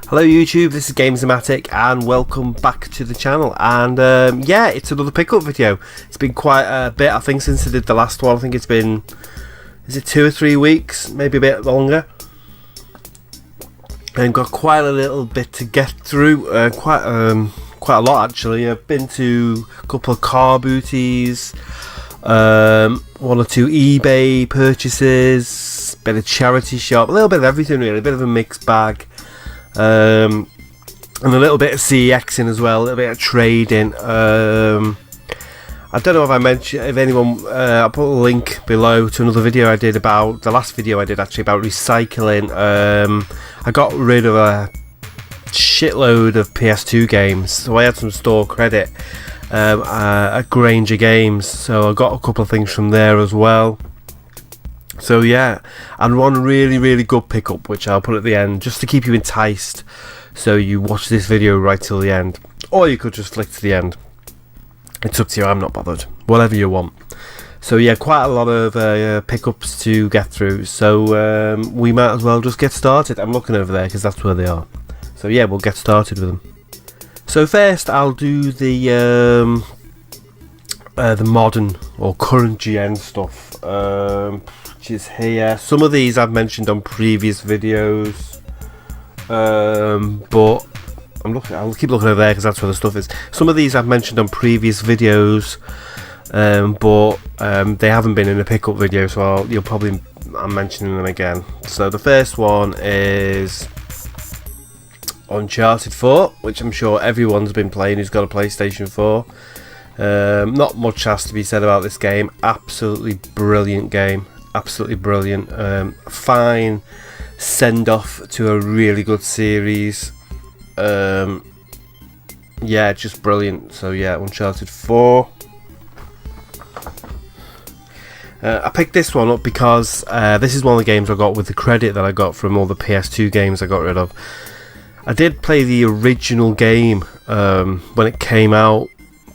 Hello YouTube, this is GAMEZOMATIK and welcome back to the channel. And yeah, it's another pickup video. It's been quite a bit, I think, since I did the last one. I think it's been, is it 2 or 3 weeks, maybe a bit longer. And got quite a little bit to get through, quite a lot actually. I've been to a couple of car booties, 1 or 2 eBay purchases, bit of charity shop, a little bit of everything really, a bit of a mixed bag. And a little bit of CEXing as well, a little bit of trading. I don't know if I mentioned, if anyone, I'll put a link below to another video I did about, the last video I did actually about recycling. I got rid of a shitload of PS2 games, so I had some store credit at Granger Games, so I got a couple of things from there as well. So yeah, and one really good pickup which I'll put at the end just to keep you enticed, so you watch this video right till the end, or you could just flick to the end. It's up to you, I'm not bothered, whatever you want. So yeah, quite a lot of pickups to get through, so we might as well just get started. I'm looking over there because that's where they are. So yeah, we'll get started with them. So first I'll do the modern or current gen stuff, which is here. Some of these I've mentioned on previous videos, but I'll keep looking over there because that's where the stuff is. Some of these I've mentioned on previous videos, but they haven't been in a pickup video, so I'm mentioning them again. So the first one is Uncharted 4, which I'm sure everyone's been playing who's got a PlayStation 4. Not much has to be said about this game. Absolutely brilliant game, absolutely brilliant. Fine send off to a really good series. Yeah, just brilliant. So yeah, Uncharted 4. I picked this one up because this is one of the games I got with the credit that I got from all the PS2 games I got rid of. I did play the original game when it came out,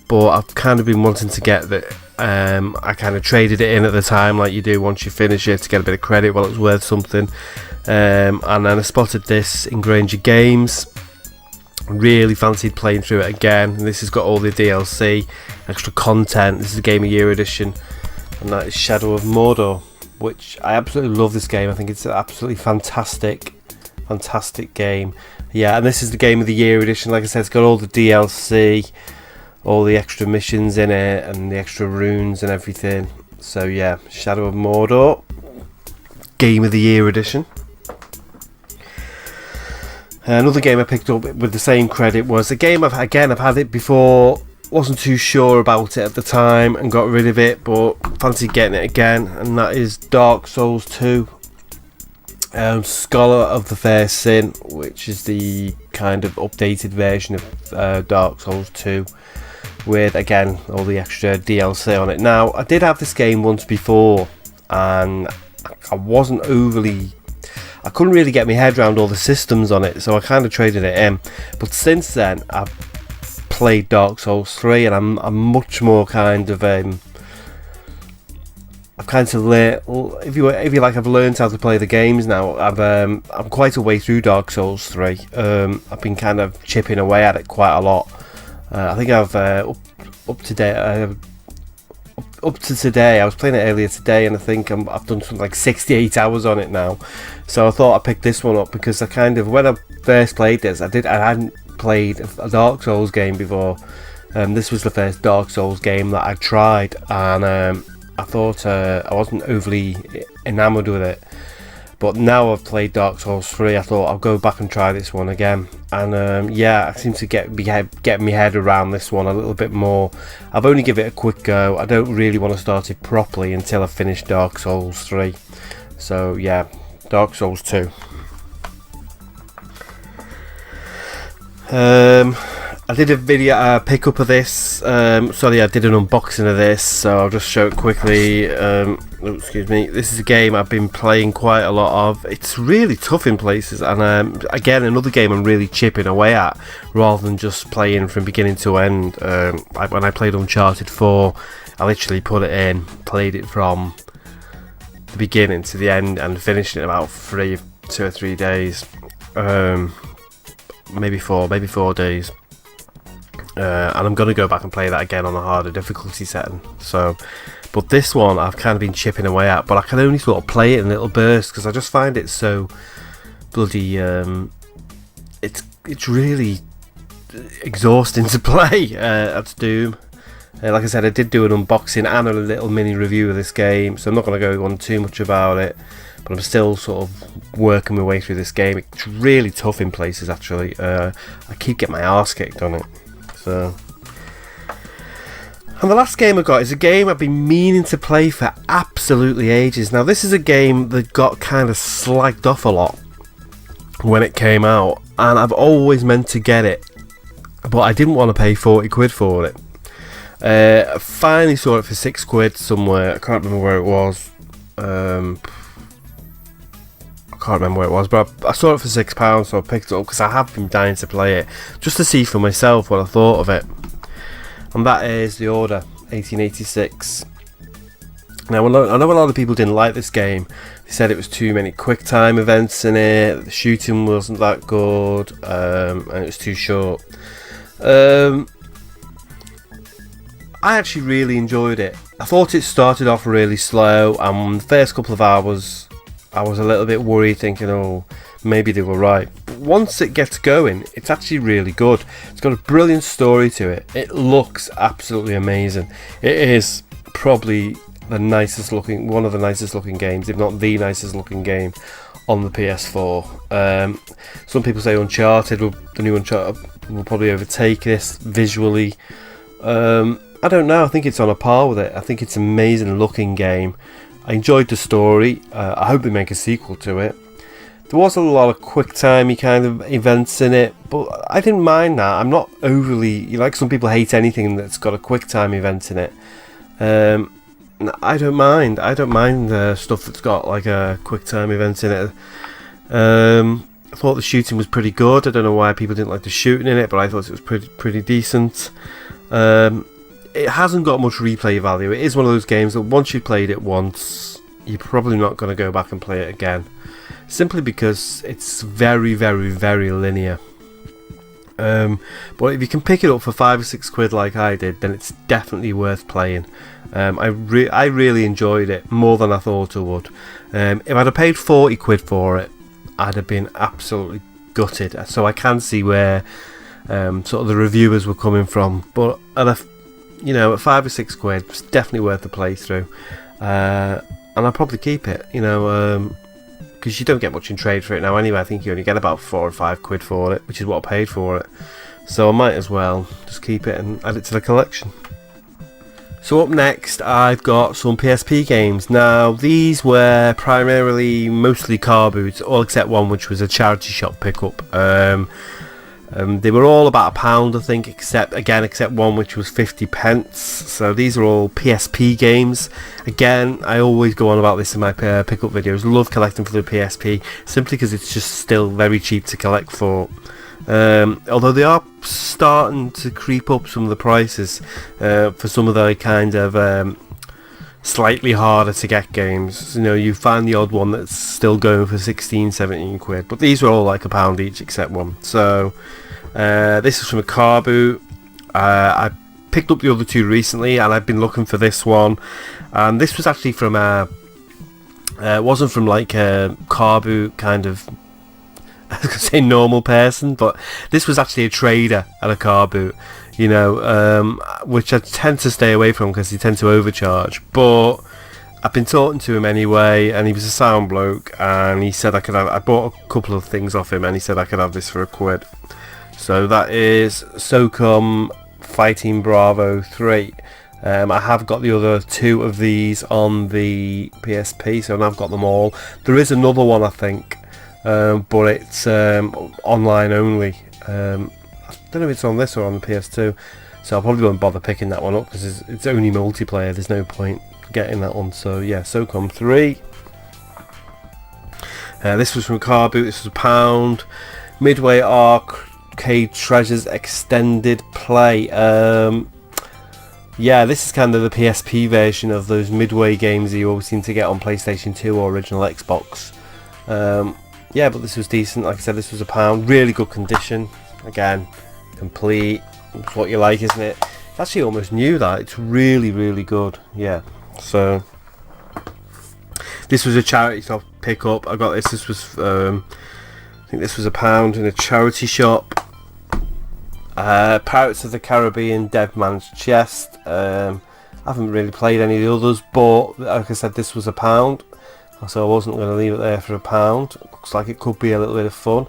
but I've kind of been wanting to get that. I kind of traded it in at the time, like you do once you finish it, to get a bit of credit while it's worth something. And then I spotted this in Granger Games. Really fancied playing through it again. And this has got all the DLC, extra content. This is a Game of Year edition, and that is Shadow of Mordor, which I absolutely love. This game, I think it's an absolutely fantastic game. Yeah, and this is the Game of the Year edition. Like I said, it's got all the DLC, all the extra missions in it, and the extra runes and everything. So yeah, Shadow of Mordor, Game of the Year edition. Another game I picked up with the same credit was a game I've had it before, wasn't too sure about it at the time and got rid of it, but fancied getting it again, and that is Dark Souls 2. Scholar of the First Sin, which is the kind of updated version of Dark Souls 2, with again all the extra DLC on it. Now, I did have this game once before, and I couldn't really get my head around all the systems on it, so I kind of traded it in. But since then, I've played Dark Souls 3, and I'm much more kind of I've kind of learned, if you like, I've learned how to play the games now. I'm quite a way through Dark Souls 3. I've been kind of chipping away at it quite a lot. I think I've up to today. I was playing it earlier today, and I think I've done something like 68 hours on it now. So I thought I'd pick this one up because I kind of, when I first played this, I hadn't played a Dark Souls game before. This was the first Dark Souls game that I tried, and I thought I wasn't overly enamoured with it. But now I've played Dark Souls 3, I thought I'll go back and try this one again. And yeah, I seem to get my head around this one a little bit more. I've only given it a quick go. I don't really want to start it properly until I finish Dark Souls 3. So yeah, Dark Souls 2. I did a video pickup of this. Sorry, I did an unboxing of this, so I'll just show it quickly. Excuse me. This is a game I've been playing quite a lot of. It's really tough in places, and again, another game I'm really chipping away at, rather than just playing from beginning to end. When I played Uncharted 4, I literally put it in, played it from the beginning to the end, and finished it in about 2 or 3 days. maybe 4 days. And I'm going to go back and play that again on a harder difficulty setting. So, but this one I've kind of been chipping away at, but I can only sort of play it in little bursts because I just find it so bloody. It's really exhausting to play at Doom. Like I said, I did do an unboxing and a little mini review of this game, so I'm not going to go on too much about it. But I'm still sort of working my way through this game. It's really tough in places, actually. I keep getting my arse kicked on it. So, and the last game I got is a game I've been meaning to play for absolutely ages. Now, this is a game that got kind of slagged off a lot when it came out, and I've always meant to get it, but I didn't want to pay 40 quid for it. I finally saw it for 6 quid somewhere. I can't remember where it was. But I saw it for £6, so I picked it up because I have been dying to play it just to see for myself what I thought of it. And that is The Order 1886. Now, I know a lot of people didn't like this game. They said it was too many quick time events in it, the shooting wasn't that good, and it was too short. I actually really enjoyed it. I thought it started off really slow, and the first couple of hours I was a little bit worried, thinking, oh, maybe they were right. But once it gets going, it's actually really good. It's got a brilliant story to it. It looks absolutely amazing. It is probably one of the nicest looking games, if not the nicest looking game on the PS4. Some people say the new Uncharted will probably overtake this visually. I don't know. I think it's on a par with it. I think it's an amazing looking game. I enjoyed the story. I hope they make a sequel to it. There was a lot of quick timey kind of events in it, but I didn't mind that. I'm not overly, like some people hate anything that's got a quick time event in it. I don't mind. I don't mind stuff that's got like a quick time event in it. I thought the shooting was pretty good. I don't know why people didn't like the shooting in it, but I thought it was pretty decent. It hasn't got much replay value. It is one of those games that once you've played it once, you're probably not going to go back and play it again, simply because it's very, very, very linear. But if you can pick it up for 5 or 6 quid like I did, then it's definitely worth playing. I really enjoyed it more than I thought I would. If I'd have paid 40 quid for it, I'd have been absolutely gutted. So I can see where sort of the reviewers were coming from, but at 5 or 6 quid, it's definitely worth the playthrough. And I'll probably keep it, because you don't get much in trade for it now anyway. I think you only get about 4 or 5 quid for it, which is what I paid for it. So I might as well just keep it and add it to the collection. So up next, I've got some PSP games. Now, these were mostly car boots, all except one which was a charity shop pickup. They were all about £1, I think, except one which was 50p. So these are all PSP games. Again, I always go on about this in my pickup videos. Love collecting for the PSP, simply because it's just still very cheap to collect for. Although they are starting to creep up some of the prices for some of the kind of slightly harder to get games. You find the odd one that's still going for 16-17 quid, but these were all like £1 each except one. So this is from a car boot. I picked up the other two recently, and I've been looking for this one, and this was actually from it wasn't from like a car boot kind of, I was going to say normal person, but this was actually a trader at a car boot, which I tend to stay away from because they tend to overcharge. But I've been talking to him anyway, and he was a sound bloke, and he said I bought a couple of things off him, and he said I could have this for £1. So that is SOCOM Fighting Bravo 3. I have got the other 2 of these on the PSP, so I've got them all. There is another one, I think, but it's online only. I don't know if it's on this or on the PS2, so I probably won't bother picking that one up because it's only multiplayer. There's no point getting that one. So yeah, SOCOM 3. This was from Car Boot. This was £1. Midway Arcade Treasures Extended Play. Yeah, this is kind of the PSP version of those Midway games that you always seem to get on PlayStation 2 or original Xbox. yeah, but this was decent. Like I said, this was £1, really good condition. Again, complete. It's what you like, isn't it? It's actually almost new. That it's really, really good. Yeah. So this was a charity shop pick up. I got this. This was I think this was £1 in a charity shop. Pirates of the Caribbean Dead Man's Chest. I haven't really played any of the others, but like I said, this was £1, so I wasn't going to leave it there for £1. Looks like it could be a little bit of fun.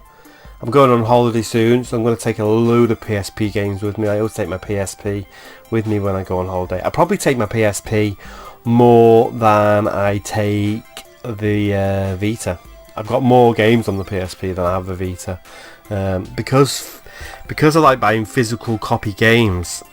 I'm going on holiday soon, so I'm going to take a load of PSP games with me. I always take my PSP with me when I go on holiday. I probably take my PSP more than I take the Vita. I've got more games on the PSP than I have the Vita, because I like buying physical copy games,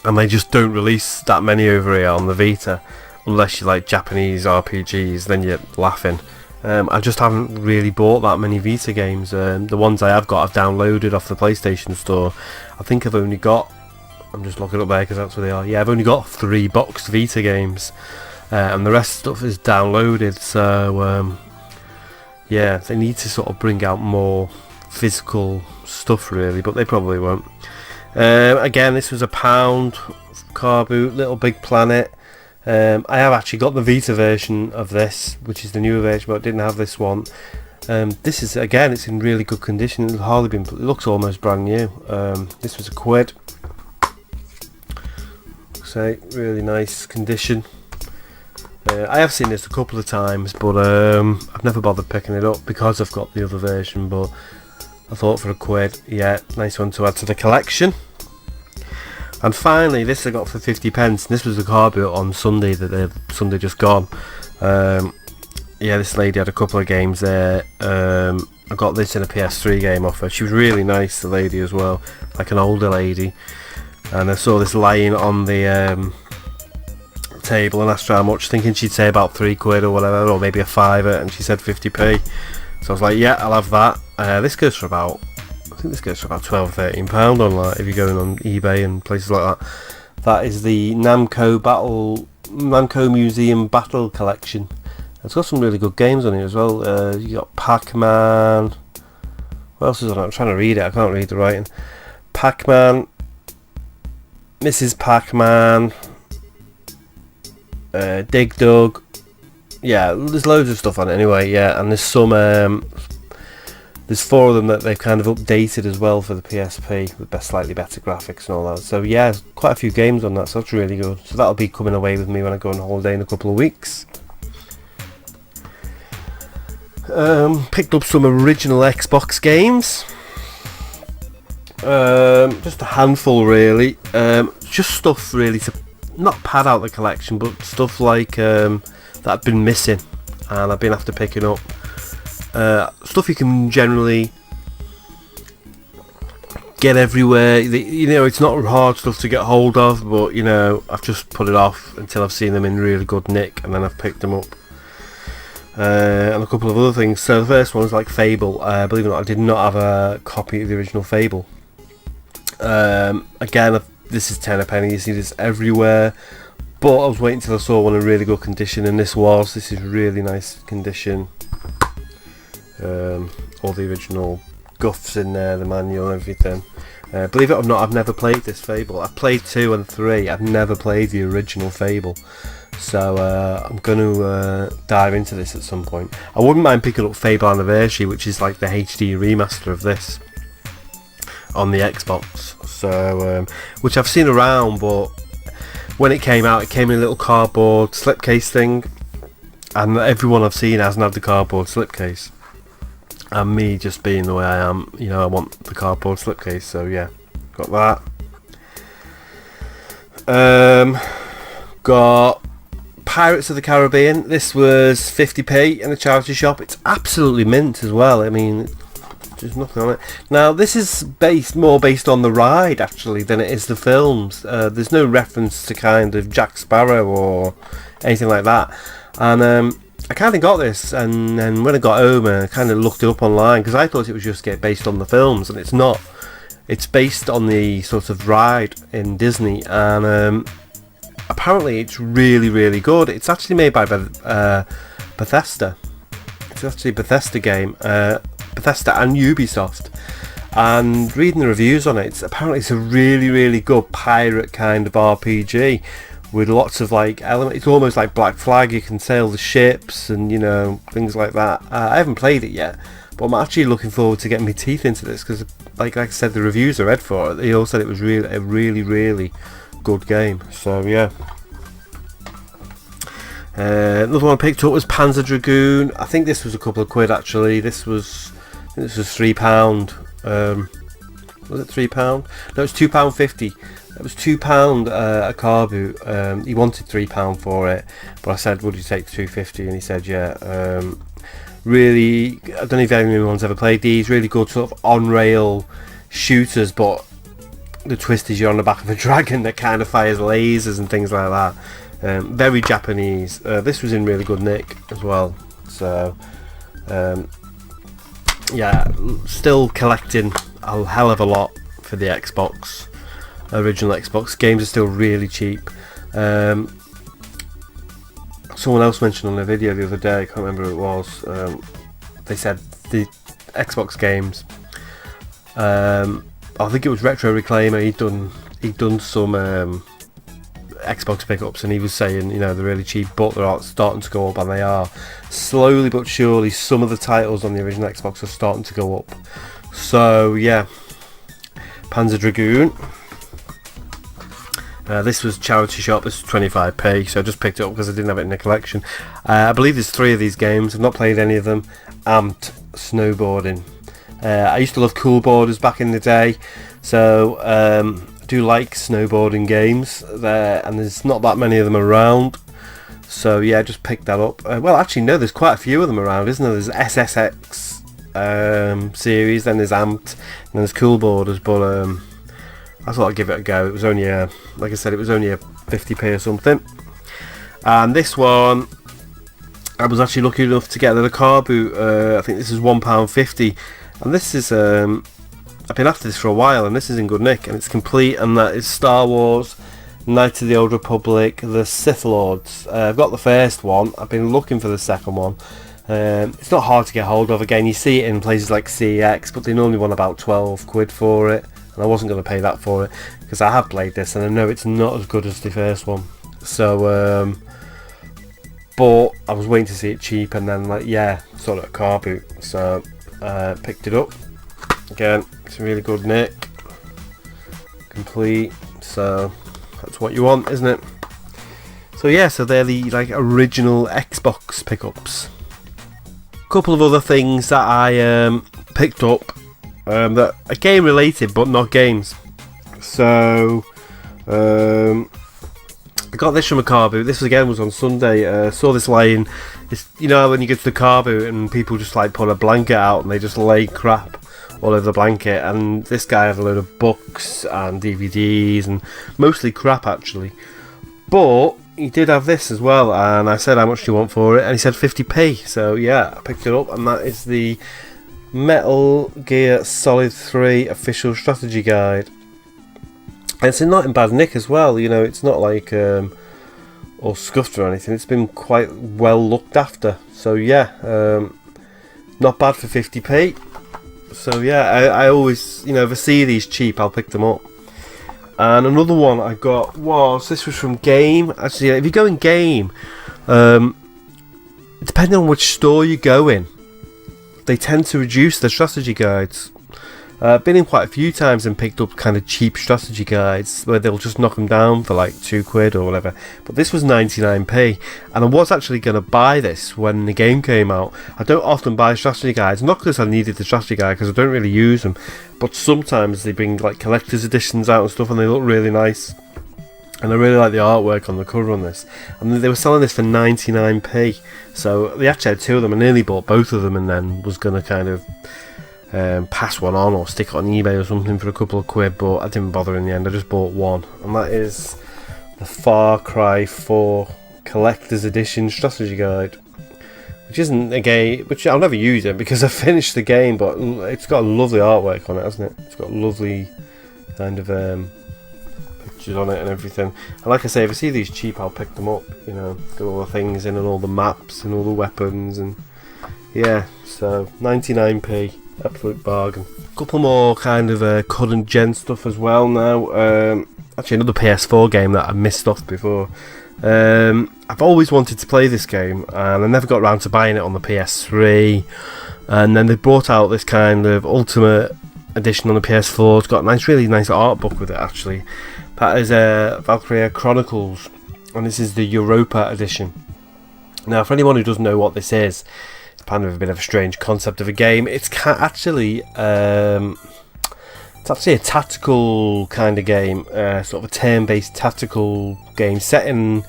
and they just don't release that many over here on the Vita, unless you like Japanese RPGs, then you're laughing. I just haven't really bought that many Vita games. The ones I have got, I've downloaded off the PlayStation Store. I think I've only got, I'm just looking up there because that's where they are. Yeah, I've only got 3 boxed Vita games, and the rest of stuff is downloaded. So yeah, they need to sort of bring out more physical stuff really, but they probably won't. Again, this was £1 car boot, Little Big Planet. I have actually got the Vita version of this, which is the newer version, but I didn't have this one. This is, again, it's in really good condition. It's hardly been, it looks almost brand new. This was £1. So really nice condition. I have seen this a couple of times, but I've never bothered picking it up because I've got the other version. But I thought for £1, yeah, nice one to add to the collection. And finally, this I got for 50p. This was the car boot on Sunday, Sunday just gone. Yeah, this lady had a couple of games there. I got this in a PS3 game off her. She was really nice, the lady as well, like an older lady. And I saw this lying on the table and asked her how much, thinking she'd say about £3 or whatever, or maybe a fiver, and she said 50p. So I was like, yeah, I'll have that. This goes for about, I think this goes for about £12 or £13 online if you're going on eBay and places like that. That is the Namco Museum Battle Collection. It's got some really good games on it as well. You got Pac-Man. What else is on it? I'm trying to read it. I can't read the writing. Pac-Man, Mrs. Pac-Man, Dig Dug. Yeah, there's loads of stuff on it anyway. Yeah, and there's some. There's 4 of them that they've kind of updated as well for the PSP with slightly better graphics and all that. So yeah, quite a few games on that. So that's really good. So that'll be coming away with me when I go on holiday in a couple of weeks. Picked up some original Xbox games. Just a handful really. Just stuff really to not pad out the collection, but stuff like that I've been missing and I've been after picking up. Stuff you can generally get everywhere. You know, it's not hard stuff to get hold of, but you know, I've just put it off until I've seen them in really good nick, and then I've picked them up. And a couple of other things. So the first one is like Fable. Believe it or not, I did not have a copy of the original Fable. Again, this is 10 a penny. You see this everywhere. But I was waiting till I saw one in really good condition, and this is really nice condition. All the original guffs in there, the manual and everything. Believe it or not, I've never played this Fable. I've played 2 and 3. I've never played the original Fable. So I'm going to dive into this at some point. I wouldn't mind picking up Fable Anniversary, which is like the HD remaster of this on the Xbox. So which I've seen around, but when it came out, it came in a little cardboard slipcase thing, and everyone I've seen hasn't had the cardboard slipcase. And me just being the way I am, you know, I want the cardboard slipcase. So yeah, got that. Got Pirates of the Caribbean. This was 50p in a charity shop. It's absolutely mint as well. I mean, there's nothing on it. Now this is more based on the ride actually than it is the films. There's no reference to kind of Jack Sparrow or anything like that. And I kind of got this, and then when I got home, I kind of looked it up online because I thought it was just based on the films, and it's not. It's based on the sort of ride in Disney, and apparently it's really, really good. It's actually made by Bethesda. It's actually a Bethesda game, Bethesda and Ubisoft. And reading the reviews on it, apparently it's a really good pirate kind of RPG with lots of like elements. It's almost like Black Flag. You can sail the ships and, you know, things like that. I haven't played it yet, but I'm actually looking forward to getting my teeth into this because, like I said, the reviews I read for it, they all said it was a really good game. So yeah. Another one I picked up was Panzer Dragoon. I think this was a couple of quid actually. This was £3. Was it £3? No, it's £2.50. It was £2 a car boot. He wanted £3 for it, but I said, "Would you take £2.50?" And he said, "Yeah." Really, I don't know if anyone's ever played these. Really good sort of on-rail shooters, but the twist is you're on the back of a dragon that kind of fires lasers and things like that. Very Japanese. This was in really good nick as well. So, yeah, still collecting a hell of a lot for the Xbox. Original Xbox games are still really cheap. Someone else mentioned on a video the other day, I can't remember who it was, they said the Xbox games, I think it was Retro Reclaimer, he'd done some Xbox pickups, and he was saying, you know, they're really cheap, but they're starting to go up, and they are. Slowly but surely, some of the titles on the original Xbox are starting to go up. So yeah, Panzer Dragoon. This was charity shop. This was 25p, so I just picked it up because I didn't have it in the collection. I believe there's 3 of these games. I've not played any of them. Amped snowboarding. I used to love Cool Boarders back in the day, so I do like snowboarding games there, and there's not that many of them around. So yeah, I just picked that up. Well, actually no, there's quite a few of them around, isn't there? There's SSX series, then there's Amped, and then there's Cool Boarders, but I thought I'd give it a go. It was only like I said, it was only a 50p or something. And this one, I was actually lucky enough to get the car boot. I think this is £1.50, and this is I've been after this for a while, and this is in good nick, and it's complete, and that is Star Wars, Knights of the Old Republic, the Sith Lords. I've got the first one. I've been looking for the second one. It's not hard to get hold of. Again, you see it in places like CEX, but they normally want about 12 quid for it. And I wasn't going to pay that for it because I have played this and I know it's not as good as the first one. So, but I was waiting to see it cheap, and then like, yeah, sort of a car boot. So picked it up. Again, it's a really good nick, complete. So that's what you want, isn't it? So yeah, so they're the like original Xbox pickups. A couple of other things that I picked up. That are game related but not games. So I got this from a car boot. This again was on Sunday. Saw this laying. It's, you know, when you go to the car boot and people just like put a blanket out and they just lay crap all over the blanket, and this guy had a load of books and DVDs and mostly crap actually, but he did have this as well, and I said, "How much do you want for it?" And he said 50p. So yeah, I picked it up, and that is the Metal Gear Solid 3 official strategy guide. And it's not in bad nick as well, you know, it's not like all scuffed or anything. It's been quite well looked after. So yeah, not bad for 50p. So yeah, I always, you know, if I see these cheap, I'll pick them up. And another one I got this was from Game. Actually, if you go in Game, depending on which store you go in, they tend to reduce their strategy guides. I've been in quite a few times and picked up kind of cheap strategy guides where they'll just knock them down for like 2 quid or whatever. But this was 99p, and I was actually going to buy this when the game came out. I don't often buy strategy guides, not because I needed the strategy guide, because I don't really use them, but sometimes they bring like collector's editions out and stuff, and they look really nice. And I really like the artwork on the cover on this. And they were selling this for 99p. So they actually had 2 of them. I nearly bought both of them, and then was going to kind of pass one on or stick it on eBay or something for a couple of quid. But I didn't bother in the end. I just bought one. And that is the Far Cry 4 Collector's Edition Strategy Guide. Which isn't a game, which I'll never use it because I finished the game. But it's got a lovely artwork on it, hasn't it? It's got lovely kind of on it and everything. And like I say, if I see these cheap, I'll pick them up, you know, got all the things in and all the maps and all the weapons, and yeah, so 99p, absolute bargain. Couple more kind of current gen stuff as well now. Actually, another PS4 game that I missed off before. I've always wanted to play this game, and I never got around to buying it on the PS3. And then they brought out this kind of Ultimate Edition on the PS4. It's got a really nice art book with it, actually. That is Valkyria Chronicles, and this is the Europa Edition. Now, for anyone who doesn't know what this is, it's kind of a bit of a strange concept of a game. It's actually a tactical kind of game, sort of a turn-based tactical game set in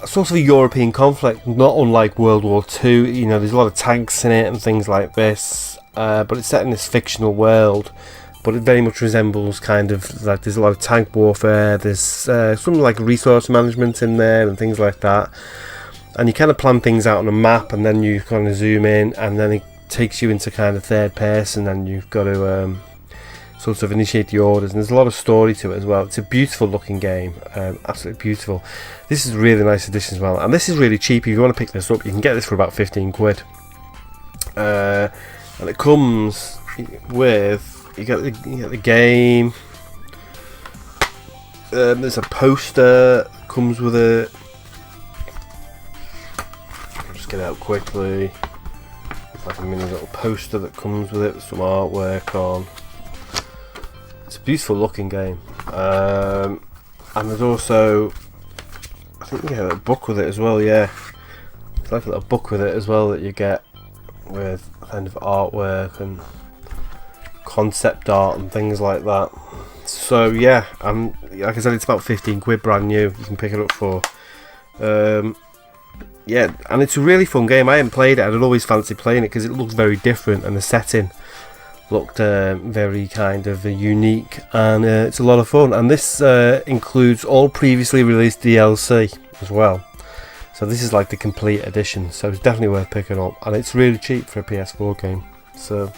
a sort of a European conflict, not unlike World War II. You know, there's a lot of tanks in it and things like this, but it's set in this fictional world. But it very much resembles kind of like, there's a lot of tank warfare. There's something like resource management in there and things like that. And you kind of plan things out on a map, and then you kind of zoom in, and then it takes you into kind of third person, and you've got to sort of initiate the orders. And there's a lot of story to it as well. It's a beautiful looking game, absolutely beautiful. This is a really nice edition as well, and this is really cheap. If you want to pick this up, you can get this for about 15 quid. And it comes with, you get the game. There's a poster that comes with it. Get it out quickly. It's like a mini little poster that comes with it with some artwork on. It's a beautiful looking game, and there's also, I think you get a book with it as well. Yeah, it's like a little book with it as well that you get with kind of artwork and concept art and things like that. So yeah, like I said, it's about 15 quid brand new. You can pick it up for. Yeah, and it's a really fun game. I haven't played it. I'd always fancied playing it because it looks very different, and the setting looked very kind of unique, and it's a lot of fun. And this includes all previously released DLC as well. So this is like the complete edition. So it's definitely worth picking up, and it's really cheap for a PS4 game. So,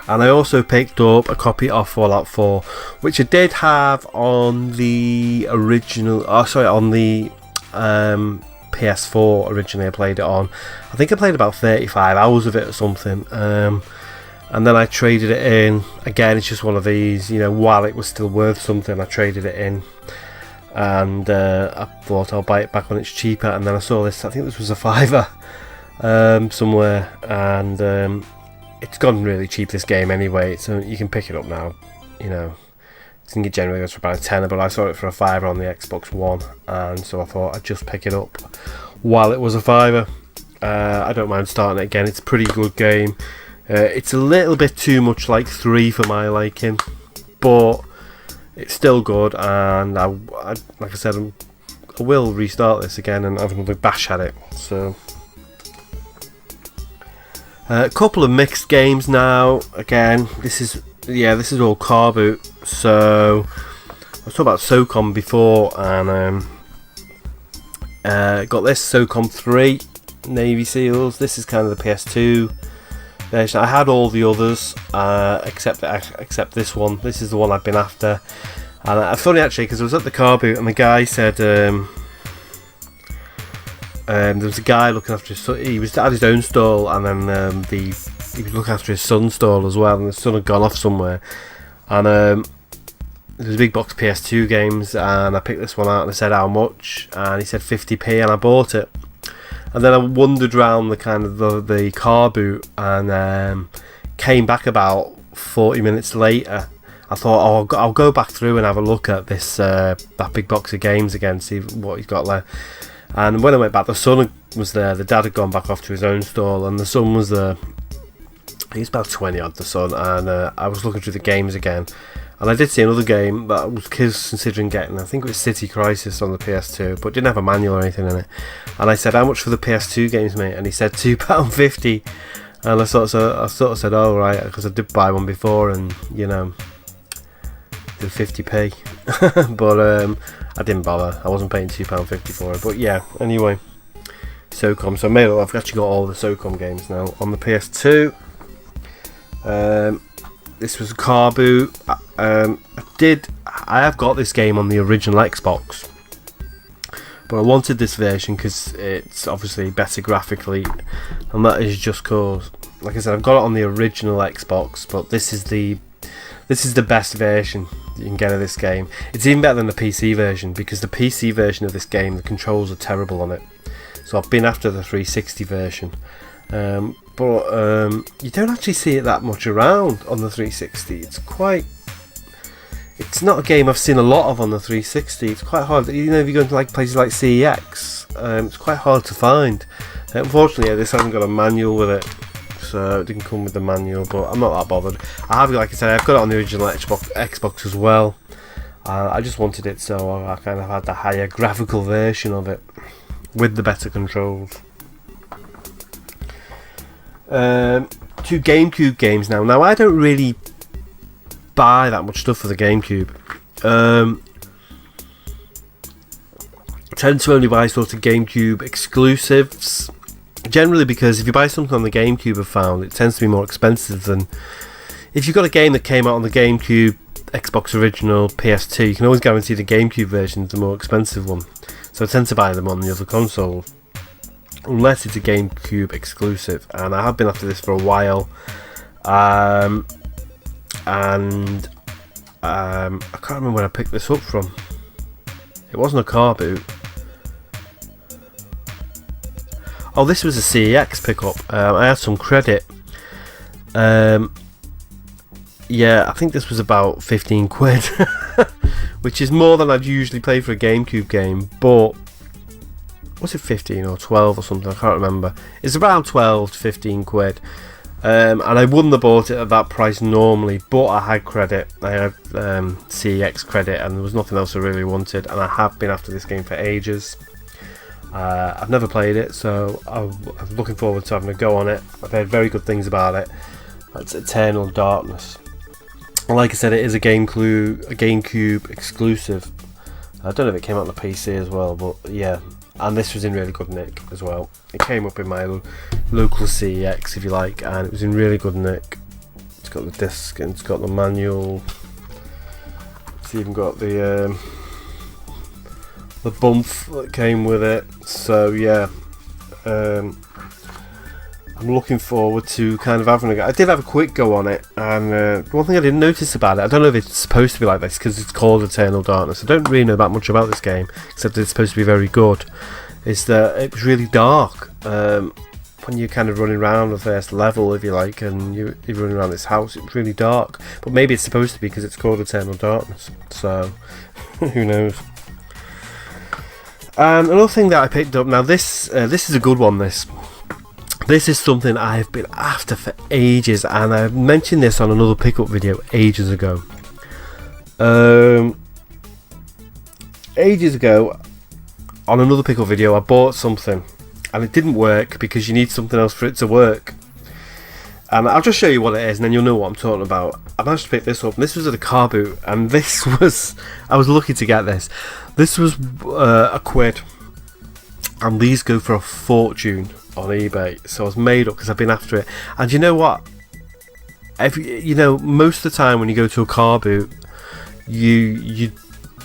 and I also picked up a copy of Fallout 4, which I did have on the original. On the PS4 originally. I played it on. I think I played about 35 hours of it or something, and then I traded it in. Again, it's just one of these, you know, while it was still worth something, I traded it in, and I thought I'll buy it back when it's cheaper. And then I saw this, I think this was a fiver somewhere, and it's gone really cheap, this game anyway, so you can pick it up now, you know. I think it generally goes for about a tenner, but I saw it for a fiver on the Xbox One, and so I thought I'd just pick it up while it was a fiver. I don't mind starting it again. It's a pretty good game. It's a little bit too much like 3 for my liking, but it's still good, and I like I said, I will restart this again and have another bash at it. So a couple of mixed games now. Again, this is all car boot. So I was talking about SOCOM before, and got this SOCOM 3 Navy SEALs. This is kind of the PS2 version. I had all the others except this one. This is the one I've been after. And funny actually, because I was at the car boot and the guy said there was a guy looking after his son. He was at his own stall, and then he was looking after his son's stall as well, and the son had gone off somewhere, and there was a big box of PS2 games, and I picked this one out and I said how much, and he said 50p, and I bought it. And then I wandered around the kind of the car boot, and came back about 40 minutes later. I thought, I'll go back through and have a look at this that big box of games again, see what he's got there. And when I went back, the son was there. The dad had gone back off to his own stall, and the son was there. He's about 20 odd, the son, and I was looking through the games again, and I did see another game that I was considering getting. I think it was City Crisis on the PS2, but didn't have a manual or anything in it. And I said, how much for the PS2 games, mate? And he said £2.50. And I sort of said, oh right, because I did buy one before, and you know, did 50p. But I didn't bother. I wasn't paying £2.50 for it. But yeah, anyway, SOCOM. So maybe I've actually got all the SOCOM games now on the PS2. This was a car boot. I have got this game on the original Xbox, but I wanted this version because it's obviously better graphically, and that is just cause, like I said, I've got it on the original Xbox, but this is the best version you can get of this game. It's even better than the PC version, because the PC version of this game, the controls are terrible on it. So I've been after the 360 version, but you don't actually see it that much around on the 360. It's not a game I've seen a lot of on the 360. It's quite hard, you know, if you go into like places like CEX, it's quite hard to find. Unfortunately, this hasn't got a manual with it, so it didn't come with the manual, but I'm not that bothered. I have, like I said, I've got it on the original Xbox as well. I just wanted it, so I kind of had the higher graphical version of it with the better controls. 2 GameCube games now. Now, I don't really buy that much stuff for the GameCube. I tend to only buy sort of GameCube exclusives, generally because if you buy something on the GameCube, I've found it tends to be more expensive than if you've got a game that came out on the GameCube, Xbox Original, PS2. You can always guarantee the GameCube version is the more expensive one, so I tend to buy them on the other console unless it's a GameCube exclusive, and I have been after this for a while. I can't remember where I picked this up from. It wasn't a car boot. Oh, this was a CEX pickup. I had some credit. Yeah, I think this was about 15 quid, which is more than I'd usually pay for a GameCube game, but was it 15 or 12 or something? I can't remember. It's around 12 to 15 quid. And I wouldn't have bought it at that price normally, but I had credit. I had CEX credit, and there was nothing else I really wanted, and I have been after this game for ages. I've never played it, so I'm looking forward to having a go on it. I've heard very good things about it. That's Eternal Darkness. And like I said, it is a GameCube exclusive. I don't know if it came out on the PC as well, but yeah. And this was in really good nick as well. It came up in my local CEX, if you like, and it was in really good nick. It's got the disc and it's got the manual. It's even got the bump that came with it. So yeah, I'm looking forward to kind of having a go. I did have a quick go on it, and one thing I didn't notice about it, I don't know if it's supposed to be like this because it's called Eternal Darkness. I don't really know that much about this game, except that it's supposed to be very good. Is that it was really dark when you're kind of running around the first level, if you like, and you're running around this house. It's really dark, but maybe it's supposed to be because it's called Eternal Darkness. So who knows? Another thing that I picked up, now this is a good one. This is something I've been after for ages, and I mentioned this on another pickup video ages ago. Ages ago, on another pickup video, I bought something, and it didn't work because you need something else for it to work. And I'll just show you what it is, and then you'll know what I'm talking about. I managed to pick this up, and this was at a car boot, and this was, I was lucky to get this. This was a quid, and these go for a fortune on eBay, so I was made up because I've been after it. And you know what, most of the time when you go to a car boot, you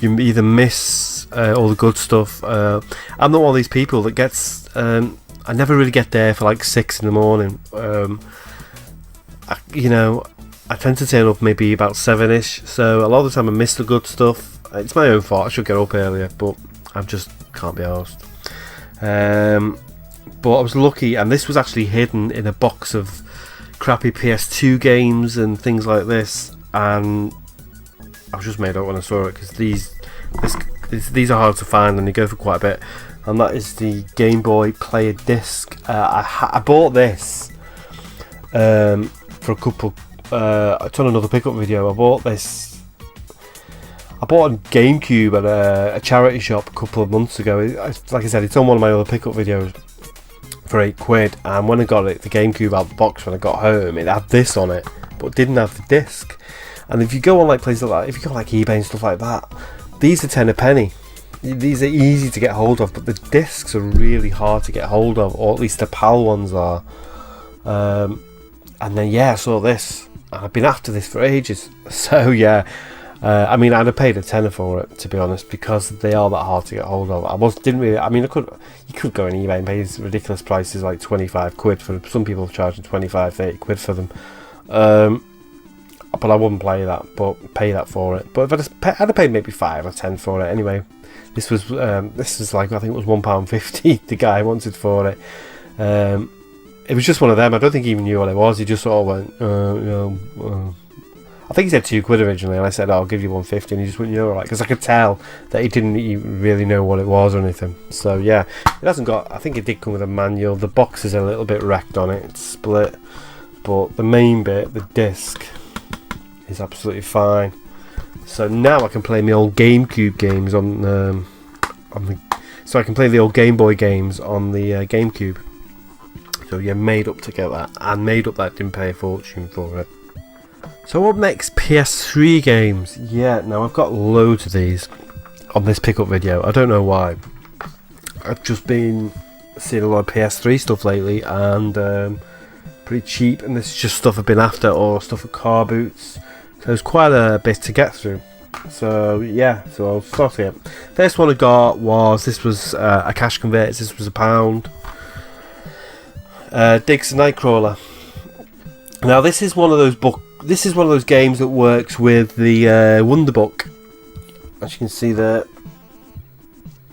either miss all the good stuff. I'm not one of these people that gets I never really get there for like 6 in the morning. I tend to turn up maybe about 7ish, so a lot of the time I miss the good stuff. It's my own fault, I should get up earlier, but I just can't be arsed. But I was lucky, and this was actually hidden in a box of crappy PS2 games and things like this, and I was just made up when I saw it, because these are hard to find and they go for quite a bit. And that is the Game Boy Player disc. I bought this for a couple. It's on another pickup video. I bought a GameCube at a charity shop a couple of months ago. Like I said, it's on one of my other pickup videos for 8 quid. And when I got it, the GameCube out of the box, when I got home, it had this on it, but didn't have the disc. And if you go on like places like that, if you go on like eBay and stuff like that, these are 10 a penny. These are easy to get hold of, but the discs are really hard to get hold of, or at least the PAL ones are. And then yeah, I saw this, and I've been after this for ages. So yeah, I mean, I'd have paid a tenner for it, to be honest, because they are that hard to get hold of. I mean, you could go on eBay and pay ridiculous prices like 25 quid for them. Some people charging 25, 30 quid for them. But I wouldn't pay that for it. But if I'd have paid maybe 5 or 10 for it anyway. This was like, I think it was £1.50 the guy wanted for it. It was just one of them. I don't think he even knew what it was. He just sort of went, I think he said £2 originally, and I said, I'll give you £1.50, and he just went, you're alright, because I could tell that he didn't even really know what it was or anything. So yeah, it hasn't got, I think it did come with a manual. The box is a little bit wrecked on it, it's split, but the main bit, the disc, is absolutely fine. So now I can play my old GameCube games so I can play the old Game Boy games on the GameCube. So yeah, made up to get that, and made up that didn't pay a fortune for it. So up next, PS3 games. Yeah, now I've got loads of these on this pickup video. I don't know why. I've just been seeing a lot of PS3 stuff lately, and pretty cheap, and this is just stuff I've been after, or stuff at car boots. So there's quite a bit to get through. So yeah, so I'll start here. First one I got was, this was a cash converter. This was £1. Diggs the Nightcrawler. Now this is one of those games that works with the Wonder Book, as you can see there.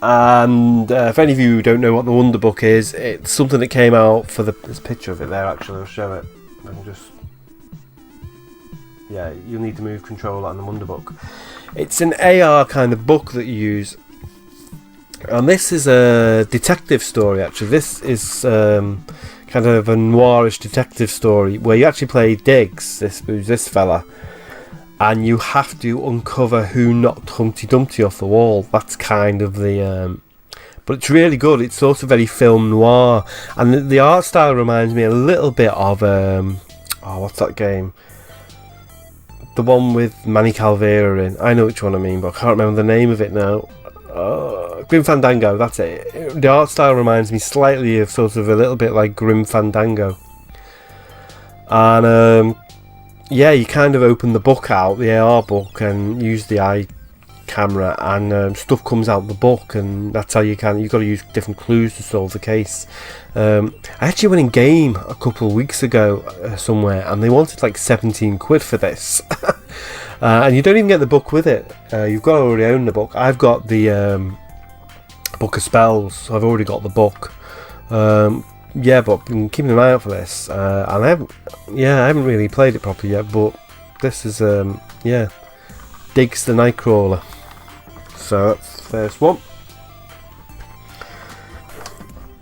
And for any of you who don't know what the Wonder Book is, it's something that came out for there's a picture of it there, actually. I'll show it. Yeah, you'll need to move control on the Wonder Book. It's an AR kind of book that you use, and this is a detective story. Actually, this is kind of a noirish detective story where you actually play Diggs, this fella, and you have to uncover who knocked Humpty Dumpty off the wall. That's kind of the but it's really good. It's sort of very film noir, and the art style reminds me a little bit of what's that game? The one with Manny Calvera in. I know which one I mean, but I can't remember the name of it now. Grim Fandango, that's it. The art style reminds me slightly of sort of a little bit like Grim Fandango. And yeah, you kind of open the book out, the AR book, and use the eye camera, and stuff comes out the book, and that's how you've got to use different clues to solve the case. I actually went in game a couple of weeks ago somewhere, and they wanted like 17 quid for this. And you don't even get the book with it. You've got to already own the book. I've got the Book of Spells, so I've already got the book. Yeah, but I've been keeping an eye out for this, and I haven't really played it properly yet. But this is yeah, Diggs the Nightcrawler. So that's the first one.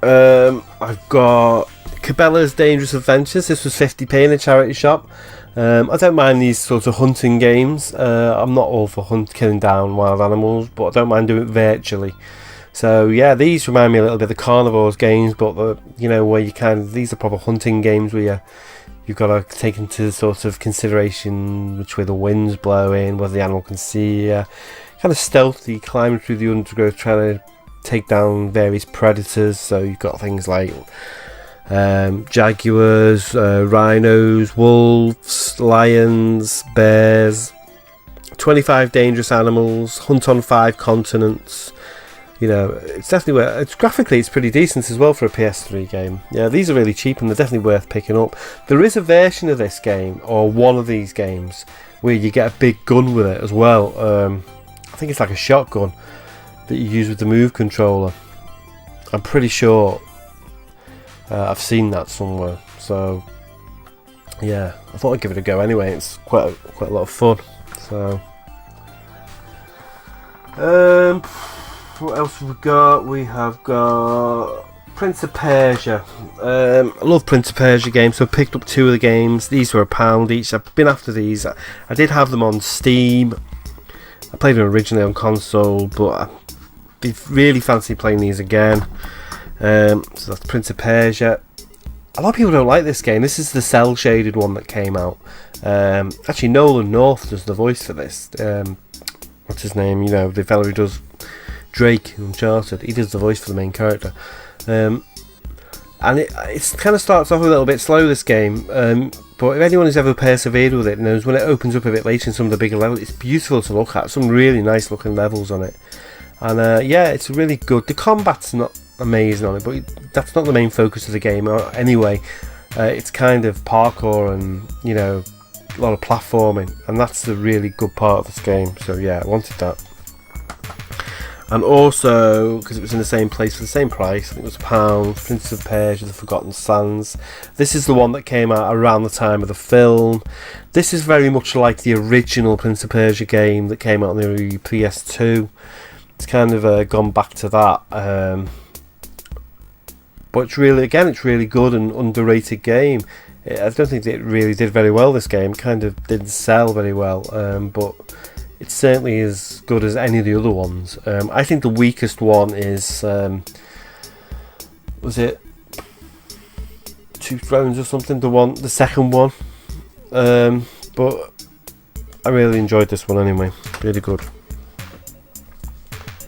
I've got Cabela's Dangerous Adventures. This was 50p in a charity shop. I don't mind these sort of hunting games. I'm not all for killing down wild animals, but I don't mind doing it virtually. So yeah, these remind me a little bit of the carnivores games, but where these are proper hunting games where you've got to take into sort of consideration which way the wind's blowing, whether the animal can see you. Kind of stealthy, climbing through the undergrowth, trying to take down various predators. So you've got things like jaguars, rhinos, wolves, lions, bears, 25 dangerous animals, hunt on 5 continents. It's definitely graphically it's pretty decent as well for a PS3 game. Yeah, these are really cheap and they're definitely worth picking up. There is a version of this game, or one of these games, where you get a big gun with it as well. I think it's like a shotgun that you use with the Move controller. I'm pretty sure I've seen that somewhere. So yeah, I thought I'd give it a go anyway. It's quite a lot of fun. So what else have we got? We have got Prince of Persia. I love Prince of Persia games, so I picked up 2 of the games. These were £1 each. I've been after these. I did have them on Steam. I played them originally on console, but I really fancy playing these again. So that's Prince of Persia. A lot of people don't like this game. This is the cell shaded one that came out. Actually, Nolan North does the voice for this. What's his name? The fellow who does Drake in Uncharted. He does the voice for the main character. And it kind of starts off a little bit slow, this game. But if anyone who's ever persevered with it knows when it opens up a bit later in some of the bigger levels, it's beautiful to look at. Some really nice looking levels on it. And yeah, it's really good. The combat's not amazing on it, but that's not the main focus of the game anyway. It's kind of parkour and, you know, a lot of platforming, and that's the really good part of this game. So yeah, I wanted that. And also, because it was in the same place for the same price, I think it was £1, Prince of Persia: The Forgotten Sands. This is the one that came out around the time of the film. This is very much like the original Prince of Persia game that came out on the PS2. It's kind of gone back to that. But it's really, again, it's really good and underrated game. I don't think it really did very well, this game. Kind of didn't sell very well, but it certainly is good as any of the other ones. I think the weakest one is, was it Two Thrones or something? The second one. But I really enjoyed this one anyway. Really good.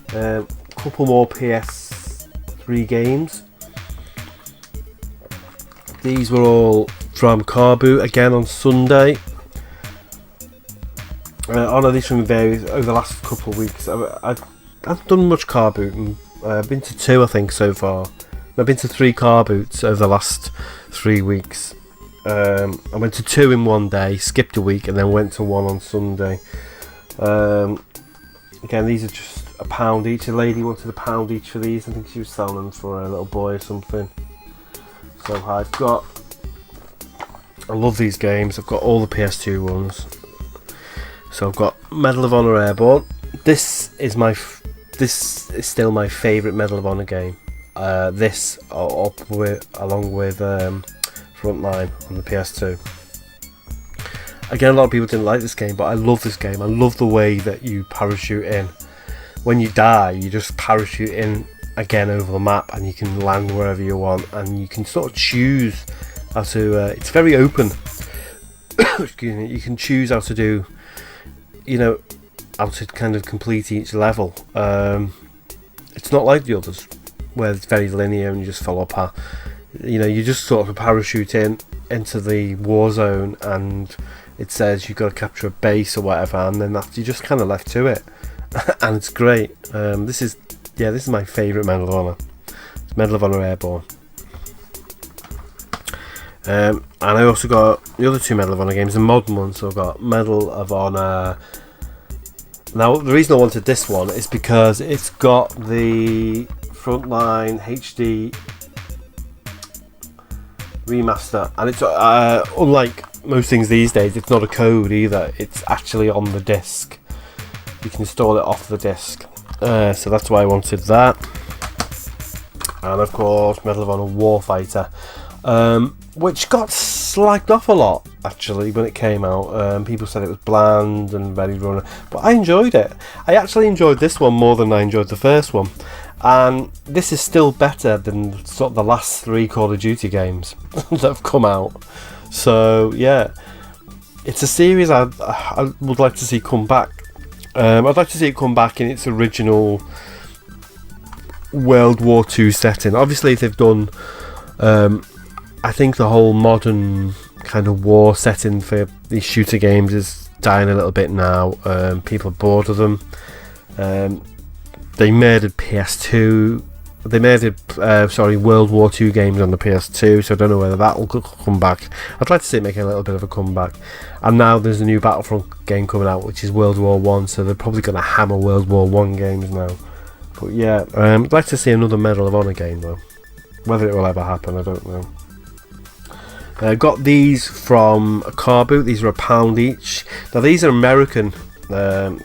Couple more PS3 games. These were all from Car Boot again on Sunday. I know these from various over the last couple of weeks. I've done much car booting. I've been to 2, I think, so far. I've been to 3 car boots over the last 3 weeks. I went to 2 in one day, skipped a week, and then went to 1 on Sunday. Again, these are just £1 each. A lady wanted £1 each for these. I think she was selling them for a little boy or something. So I love these games. I've got all the PS2 ones. So I've got Medal of Honor Airborne. This is still my favourite Medal of Honor game. This along with Frontline on the PS2. Again, a lot of people didn't like this game, but I love this game. I love the way that you parachute in. When you die, you just parachute in again over the map, and you can land wherever you want, and you can sort of choose how to. It's very open. Excuse me. You can choose how to do, you know, how to kind of complete each level. It's not like the others, where it's very linear and you just follow a path. You know, you just sort of parachute into the war zone, and it says you've got to capture a base or whatever, and then you're just kind of left to it, and it's great. This is my favourite Medal of Honor. It's Medal of Honor Airborne. And I also got the other 2 Medal of Honor games, the modern ones. So I've got Medal of Honor. Now, the reason I wanted this one is because it's got the Frontline HD remaster, and it's unlike most things these days, it's not a code either. It's actually on the disc. You can install it off the disc. So that's why I wanted that. And of course, Medal of Honor Warfighter, which got slagged off a lot actually when it came out. People said it was bland and very runner, but I enjoyed it. I actually enjoyed this one more than I enjoyed the first one, and this is still better than sort of the last 3 Call of Duty games that have come out. So yeah, it's a series I would like to see come back. I'd like to see it come back in its original World War II setting. Obviously, they've done. I think the whole modern kind of war setting for these shooter games is dying a little bit now. People are bored of them. They murdered PS2. They murdered World War II games on the PS2, so I don't know whether that will come back. I'd like to see it make a little bit of a comeback. And now there's a new Battlefront game coming out, which is World War One, so they're probably going to hammer World War One games now. But yeah, I'd like to see another Medal of Honor game though. Whether it will ever happen, I don't know. I got these from a car boot. These are £1 each. Now these are American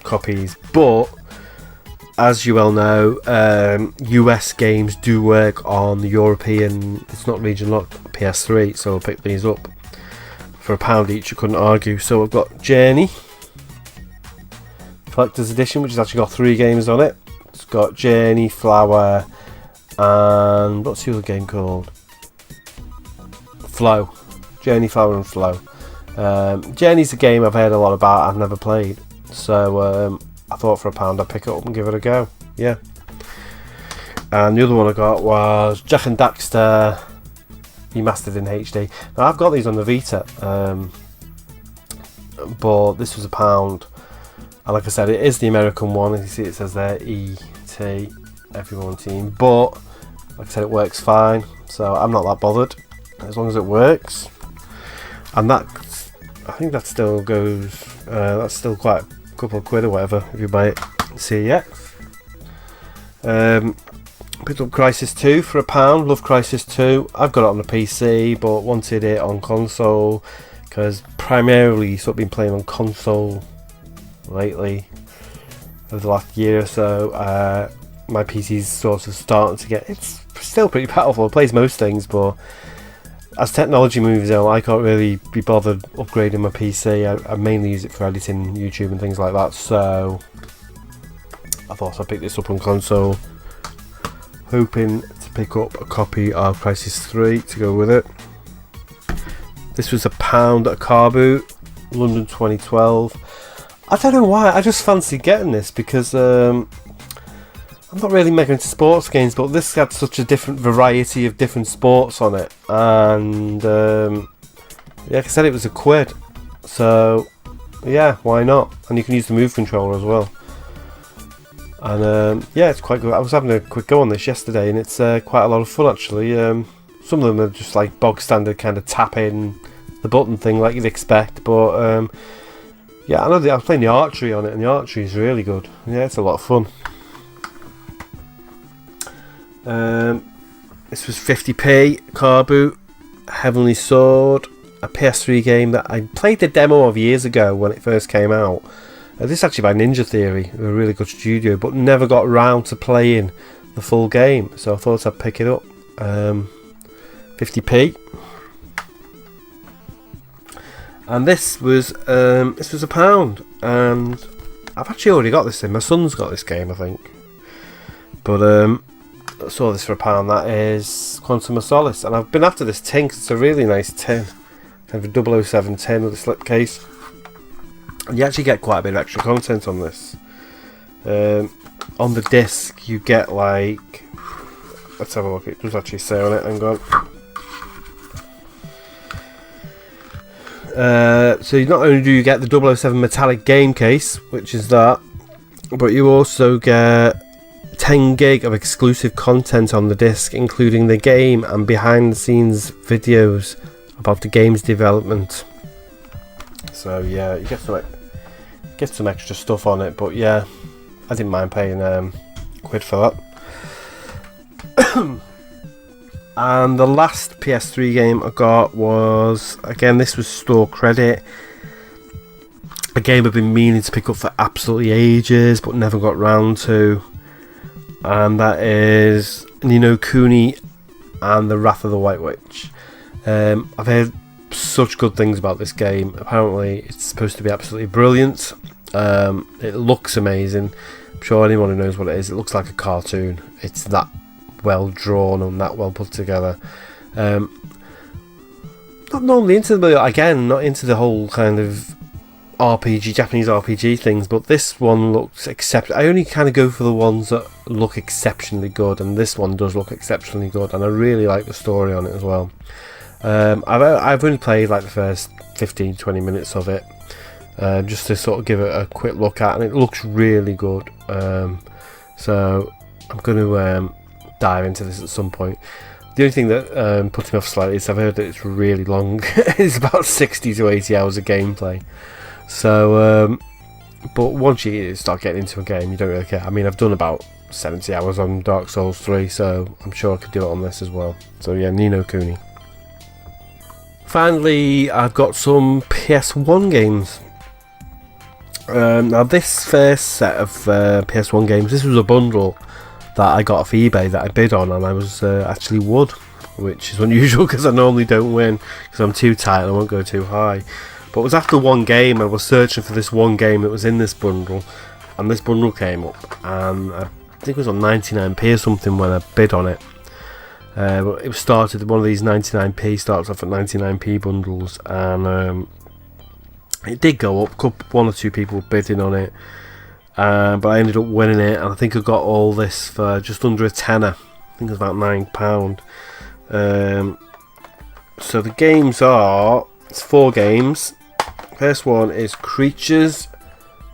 copies, but as you well know, US games do work on the European, it's not region locked, PS3, so I'll pick these up for £1 each. You couldn't argue. So I've got Journey Collector's Edition, which has actually got 3 games on it. It's got Journey, Flower, and what's the other game called? Flow. Journey, Flower and Flow. Journey's a game I've heard a lot about, I've never played, so I thought for £1 I'd pick it up and give it a go. Yeah. And the other one I got was Jack and Daxter remastered in HD. Now I've got these on the Vita, but this was £1, and like I said, it is the American one. As you see, it says there ET everyone team, but like I said, it works fine, so I'm not that bothered as long as it works. And that, I think that still goes, that's still quite a couple of quid or whatever if you buy it CEX. Picked up Crisis 2 for £1. Love Crisis 2. I've got it on the PC, but wanted it on console because primarily sort of been playing on console lately over the last year or so. My PC's sort of starting to get, it's still pretty powerful, it plays most things, but as technology moves on, I can't really be bothered upgrading my PC. I mainly use it for editing YouTube and things like that, so I thought I'd pick this up on console, hoping to pick up a copy of Crisis 3 to go with it. This was £1 at Car Boot, London 2012. I don't know why, I just fancy getting this because I'm not really mega into sports games, but this had such a different variety of different sports on it, and like I said, it was £1, so yeah, why not? And you can use the Move controller as well. And yeah, it's quite good. I was having a quick go on this yesterday, and it's quite a lot of fun actually. Some of them are just like bog standard kind of tapping the button thing like you'd expect, but yeah, I know I was playing the archery on it, and the archery is really good. Yeah, it's a lot of fun. This was 50p, Car Boot, Heavenly Sword, a PS3 game that I played the demo of years ago when it first came out. This is actually by Ninja Theory, a really good studio, but never got around to playing the full game, so I thought I'd pick it up. 50p, and this was £1, and I've actually already got this in. My son's got this game, I think, but I saw this for £1. That is Quantum of Solace, and I've been after this tin because it's a really nice tin, kind of a 007 tin with a slipcase. And you actually get quite a bit of extra content on this. On the disc, you get like, let's have a look. It does actually say on it. Hang on. So not only do you get the 007 metallic game case, which is that, but you also get 10 gig of exclusive content on the disc, including the game and behind the scenes videos about the game's development. So yeah, you get some extra stuff on it, but yeah, I didn't mind paying £1 for that. And the last PS3 game I got was, again, this was store credit, a game I've been meaning to pick up for absolutely ages but never got round to, and that is Ni no Kuni and the Wrath of the White Witch. I've heard such good things about this game. Apparently it's supposed to be absolutely brilliant. It looks amazing. I'm sure anyone who knows what it is, it looks like a cartoon. It's that well drawn and that well put together. Not normally into the, again, not into the whole kind of RPG, Japanese RPG things, but this one looks I only kind of go for the ones that look exceptionally good, and this one does look exceptionally good, and I really like the story on it as well. I've only played like the first 15-20 minutes of it, just to sort of give it a quick look at, and it looks really good. So I'm going to dive into this at some point. The only thing that puts me off slightly is I've heard that it's really long. It's about 60 to 80 hours of gameplay. So, but once you start getting into a game, you don't really care. I mean, I've done about 70 hours on Dark Souls 3, so I'm sure I could do it on this as well. So yeah, Ni no Kuni. Finally, I've got some PS1 games. Now this first set of PS1 games, this was a bundle that I got off eBay that I bid on, and I was actually wood, which is unusual because I normally don't win because I'm too tight and I won't go too high. But it was after one game, I was searching for this one game that was in this bundle, and this bundle came up, and I think it was on 99p or something when I bid on it. But it started, one of these 99p starts off at 99p bundles, and it did go up. One or two people bidding on it, but I ended up winning it, and I think I got all this for just under a tenner. I think it was about £9. So the games are, it's 4 games. First one is Creatures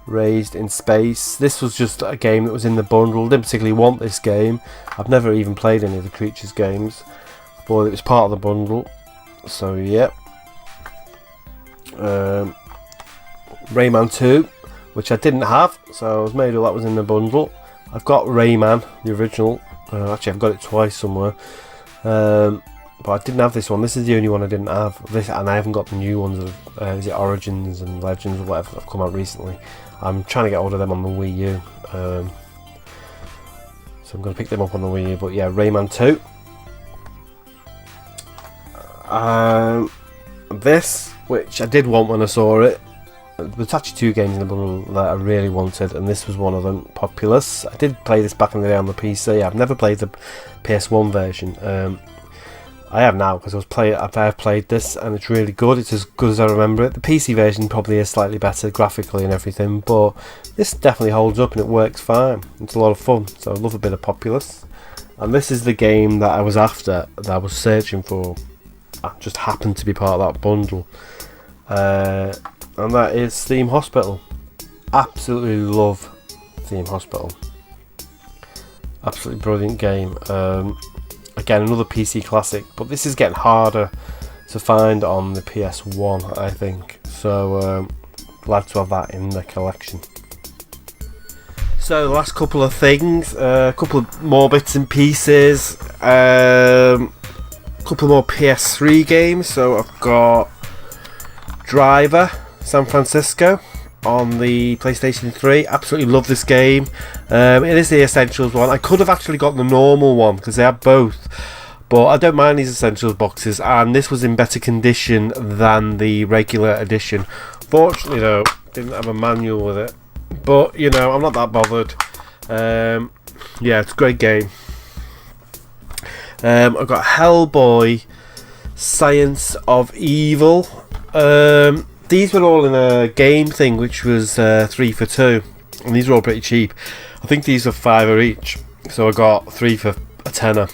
Raised in Space. This was just a game that was in the bundle. Didn't particularly want this game. I've never even played any of the Creatures games, but it was part of the bundle. So yeah. Rayman 2, which I didn't have, so I was made sure that was in the bundle. I've got Rayman, the original. Actually, I've got it twice somewhere. But I didn't have this one. This is the only one I didn't have. This, and I haven't got the new ones of is it Origins and Legends or whatever that have come out recently. I'm trying to get hold of them on the Wii U. So I'm going to pick them up on the Wii U. But yeah, Rayman 2. This, which I did want when I saw it. There's actually 2 games in the bundle that I really wanted, and this was one of them. Populous. I did play this back in the day on the PC. I've never played the PS1 version. I have now because I have played this, and it's really good. It's as good as I remember it. The PC version probably is slightly better graphically and everything, but this definitely holds up and it works fine. It's a lot of fun, so I love a bit of Populous. And this is the game that I was after, that I was searching for. I just happened to be part of that bundle. And that is Theme Hospital. Absolutely love Theme Hospital. Absolutely brilliant game. Again, another PC classic, but this is getting harder to find on the PS1, I think. So glad to have that in the collection. So the last couple of things, a couple of more bits and pieces, a couple more PS3 games. So I've got Driver San Francisco on the PlayStation 3. Absolutely love this game. It is the Essentials one. I could have actually got the normal one because they have both, but I don't mind these Essentials boxes, and this was in better condition than the regular edition. Fortunately though, didn't have a manual with it, but you know, I'm not that bothered. Yeah, it's a great game. I've got Hellboy Science of Evil. These were all in a game thing, which was 3 for 2, and these were all pretty cheap. I think these were £5 each, so I got 3 for a tenner.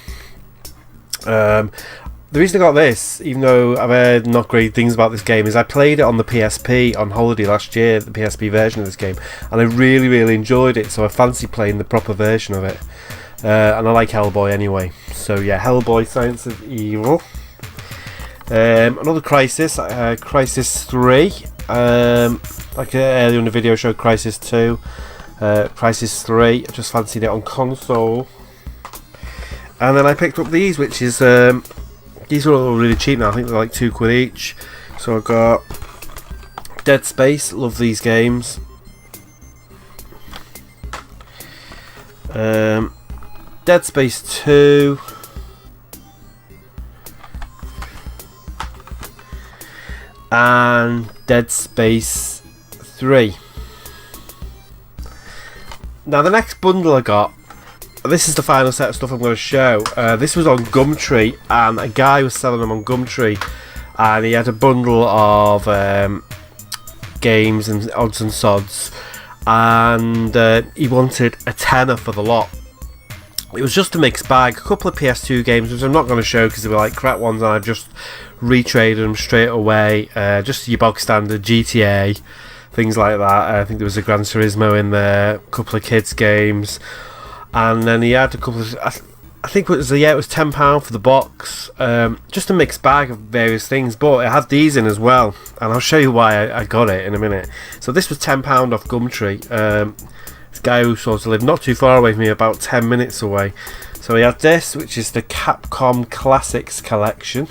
The reason I got this, even though I've heard not great things about this game, is I played it on the PSP on holiday last year, the PSP version of this game, and I really, really enjoyed it, so I fancy playing the proper version of it. And I like Hellboy anyway. So yeah, Hellboy Science of Evil. Another Crisis, Crisis 3. Like earlier in the video showed Crisis 2. Crisis 3, I just fancied it on console. And then I picked up these, which is these are all really cheap now. I think they're like £2 each. So I got Dead Space, love these games. Dead Space 2. And Dead Space 3. Now the next bundle I got, this is the final set of stuff I'm going to show. This was on Gumtree, and a guy was selling them on Gumtree, and he had a bundle of games and odds and sods, and he wanted a tenner for the lot. It was just a mixed bag, a couple of PS2 games, which I'm not going to show because they were like crap ones, and I just retraded them straight away. Just your bog standard GTA, things like that. I think there was a Gran Turismo in there, a couple of kids games, and then he had a couple of, I think it was £10 for the box. Just a mixed bag of various things, but it had these in as well, and I'll show you why I got it in a minute. So this was £10 off Gumtree. This guy who sort of lived not too far away from me, about 10 minutes away. So he had this, which is the Capcom Classics collection.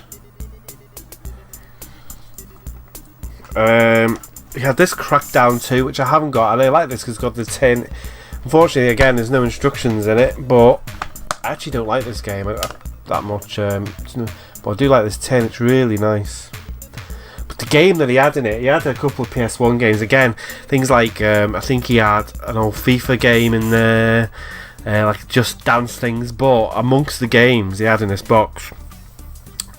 He had this Crackdown 2, which I haven't got, and I like this because it's got the tin. Unfortunately, again, there's no instructions in it, but I actually don't like this game that much. But I do like this tin, it's really nice. But the game that he had in it, he had a couple of PS1 games. Again, things like, I think he had an old FIFA game in there, like just dance things. But amongst the games he had in this box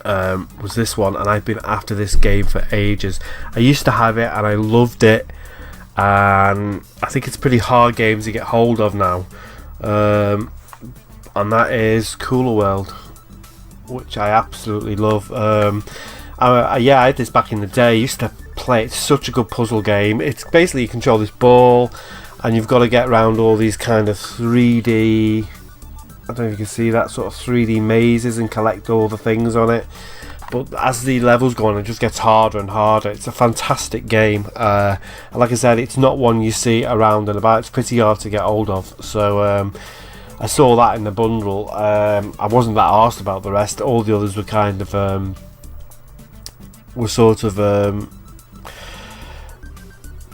was this one, and I've been after this game for ages. I used to have it and I loved it, and I think it's a pretty hard game to get hold of now. And that is Cooler World, which I absolutely love. Yeah, I had this back in the day. I used to play it. It's such a good puzzle game. It's basically you control this ball and you've got to get around all these kind of 3D, I don't know if you can see that, sort of 3D mazes and collect all the things on it. But as the levels go on, it just gets harder and harder. It's a fantastic game. And like I said, it's not one you see around and about. It's pretty hard to get hold of. So I saw that in the bundle. I wasn't that arsed about the rest. All the others were kind of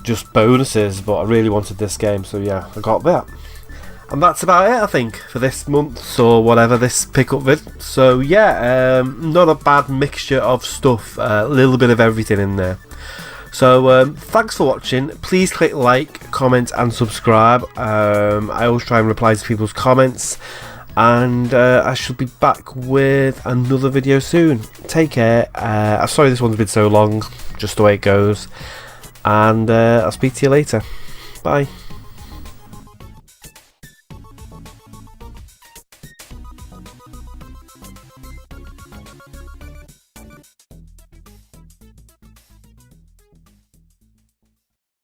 just bonuses, but I really wanted this game, so yeah, I got that. And that's about it, I think, for this month or whatever, this pickup vid. So yeah, not a bad mixture of stuff, a little bit of everything in there. So thanks for watching. Please click like, comment and subscribe. I always try and reply to people's comments, and I shall be back with another video soon. Take care. I'm sorry this one's been so long, just the way it goes, and I'll speak to you later. Bye.